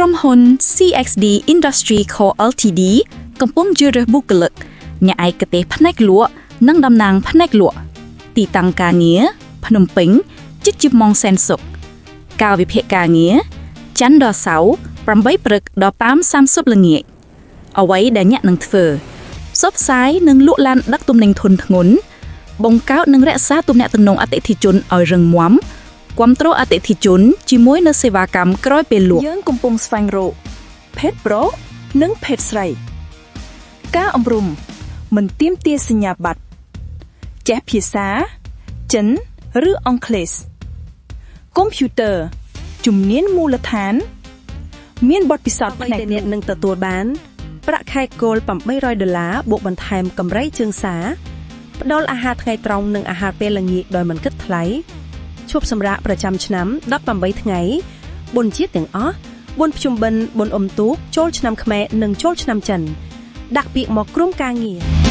ក្រុមហ៊ុន CXD Industry Co Ltd កំពុងជ្រើសរើសបុគ្គលិកអ្នកឯកទេសផ្នែកលក់និងតំណាងផ្នែកលក់ទីតាំងការងារភ្នំពេញជិតជាម៉ោងសែនសុខកាលវិភាគការងារច័ន្ទដល់សៅរ៍ 8 ព្រឹកដល់ 5:30 ល្ងាចអ្វីដែលអ្នកនឹងធ្វើផ្សព្វផ្សាយនិងលក់ឡានដឹកទំនិញធុនធ្ងន់បង្កើតនិងរក្សាទំនាក់ទំនងអតិថិជនឲ្យរឹងមាំគាំទ្រអតិថិជនជាមួយនូវសេវាកម្មក្រោយពេលលក់យើងកំពុងស្វែងរកភេទប្រុសនិងភេទស្រីការអប់រំមិនទាមទារសញ្ញាបត្រចេះភាសាចិនឬអង់គ្លេសកុំព្យូទ័រជំនាញមូលដ្ឋានមានបទពិសោធន៍ផ្នែកអ្នកនឹងទទួលបានប្រាក់ខែគោល$800បូកបន្ថែមកម្រៃជើងសារផ្ដល់អាហារថ្ងៃត្រង់និងអាហារពេលល្ងាចដោយមិនគិតថ្លៃឈប់សម្រាកប្រចាំឆ្នាំ18ថ្ងៃបុណ្យជាតិទាំងអស់បុណ្យភ្ជុំបិណ្ឌបុណ្យអុំទូកចូលឆ្នាំខ្មែរនិងចូលឆ្នាំចិនដាក់ពាក្យមកក្រុមការងារ